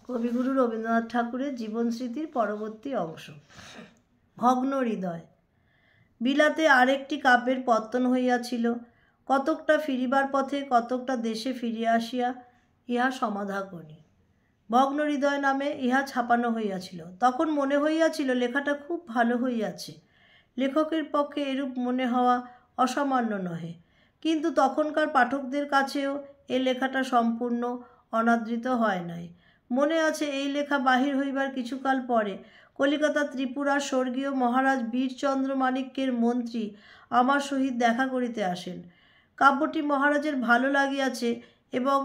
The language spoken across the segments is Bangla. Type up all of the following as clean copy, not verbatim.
কবিগুরু রবীন্দ্রনাথ ঠাকুরের জীবন স্মৃতির পরবর্তী অংশ। ভগ্ন হৃদয়। বিলাতে আরেকটি কাব্যের পত্তন হইয়াছিল, কতকটা ফিরিবার পথে, কতকটা দেশে ফিরিয়া আসিয়া ইহা সমাধা করি। ভগ্ন হৃদয় নামে ইহা ছাপানো হইয়াছিল। তখন মনে হইয়াছিল লেখাটা খুব ভালো হইয়াছে। লেখকের পক্ষে এরূপ মনে হওয়া অসামান্য নহে, কিন্তু তখনকার পাঠকদের কাছেও এ লেখাটা সম্পূর্ণ অনাদৃত হয় নাই। মনে আছে, এই লেখা বাহির হইবার কিছুকাল পরে কলিকাতা ত্রিপুরার স্বর্গীয় মহারাজ বীরচন্দ্র মাণিক্যের মন্ত্রী আমার সহিত দেখা করিতে আসেন। কাব্যটি মহারাজের ভালো লাগিয়াছে এবং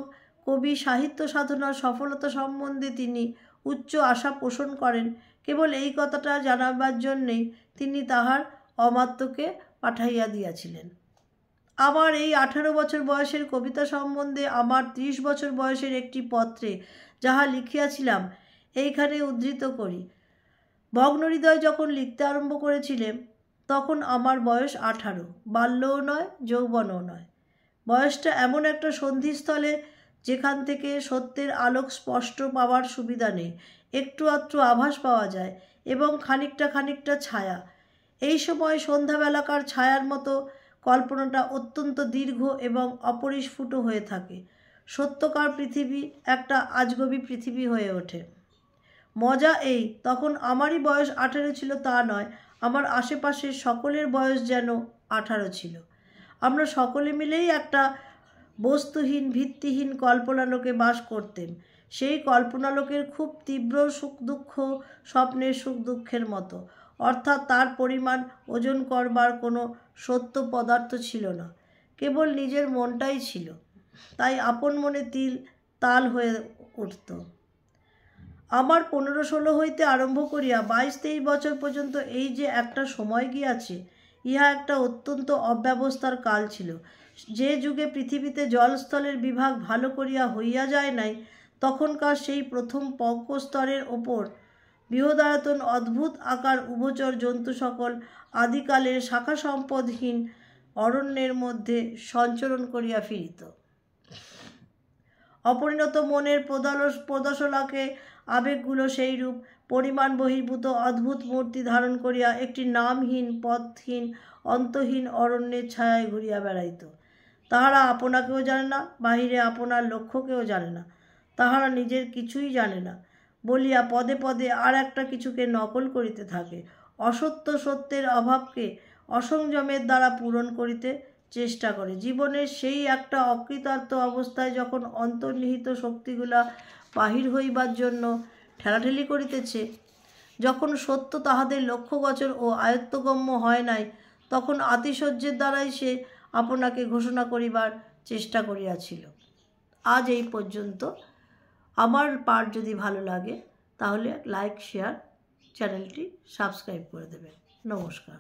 কবি সাহিত্য সাধনার সফলতা সম্বন্ধে তিনি উচ্চ আশা পোষণ করেন। কেবল এই কথাটা জানাবার জন্যেই তিনি তাহার অমাত্যকে পাঠাইয়া দিয়াছিলেন। আমার এই 18 বছর বয়সের কবিতা সম্বন্ধে আমার 30 বছর বয়সের একটি পত্রে যাহা লিখিয়াছিলাম এইখানে উদ্ধৃত করি। ভগ্ন হৃদয় যখন লিখতে আরম্ভ করেছিলেন তখন আমার বয়স 18, বাল্যও নয়, যৌবনও নয়। বয়সটা এমন একটা সন্ধিস্থলে যেখান থেকে সত্যের আলোক স্পষ্ট পাওয়ার সুবিধা নেই, একটু আধটু আভাস পাওয়া যায় এবং খানিকটা ছায়া। এই সময় সন্ধ্যাবেলাকার ছায়ার মতো কল্পনাটা অত্যন্ত দীর্ঘ এবং অপরিস্ফুট হয়ে থাকে। সত্যকার পৃথিবী একটা আজগবি পৃথিবী হয়ে ওঠে। মজা এই, তখন আমারই বয়স 18 ছিল তা নয়, আমার আশেপাশের সকলের বয়স যেন 18 ছিল। আমরা সকলে মিলেই একটা বস্তুহীন ভিত্তিহীন কল্পনালোকে বাস করতেম। সেই কল্পনালোকের খুব তীব্র সুখ দুঃখ স্বপ্নের সুখ দুঃখের মতো, অর্থাৎ তার পরিমাণ ওজন করবার কোনো সত্য পদার্থ ছিল না, কেবল নিজের মনটাই ছিল। তাই আপন মনে তিল তাল হয়ে উঠত। আমার 15-16 হইতে আরম্ভ করিয়া 22-23 বছর পর্যন্ত এই যে একটা সময় গিয়াছে, ইহা একটা অত্যন্ত অব্যবস্থার কাল ছিল। যে যুগে পৃথিবীতে জলস্থলের বিভাগ ভালো করিয়া হইয়া যায় নাই, তখনকার সেই প্রথম পঙ্কস্তরের ওপর বৃহদায়তন অদ্ভুত আকার উভচর জন্তু সকল আদিকালের শাখা সম্পদহীন অরণ্যের মধ্যে সঞ্চরণ করিয়া ফিরিত। অপরিণত মনের প্রদর্শনাকে আবেগগুলো সেই রূপ পরিমাণ বহির্ভূত অদ্ভুত মূর্তি ধারণ করিয়া একটি নামহীন পথহীন অন্তহীন অরণ্যের ছায়ায় ঘুরিয়া বেড়াইত। তাহারা আপনাকেও জানে না, বাহিরে আপনার লক্ষ্যকেও জানে না, তাহারা নিজের কিছুই জানে না বলিয়া পদে পদে আর একটা কিছুকে নকল করিতে থাকে। অসত্য সত্যের অভাবকে অসংযমের দ্বারা পূরণ করিতে চেষ্টা করে। জীবনের সেই একটা অকৃতার্থ অবস্থায় যখন অন্তর্নিহিত শক্তিগুলা বাহির হইবার জন্য ঠেলাঠেলি করিতেছে, যখন সত্য তাহাদের লক্ষ্যগোচর ও আয়ত্তগম্য হয় নাই, তখন আতিশয্যের দ্বারাই সে আপনাকে ঘোষণা করিবার চেষ্টা করিয়াছিল। আজ এই পর্যন্ত। আমার পাঠ যদি ভালো লাগে তাহলে লাইক শেয়ার চ্যানেলটি সাবস্ক্রাইব করে দেবেন। নমস্কার।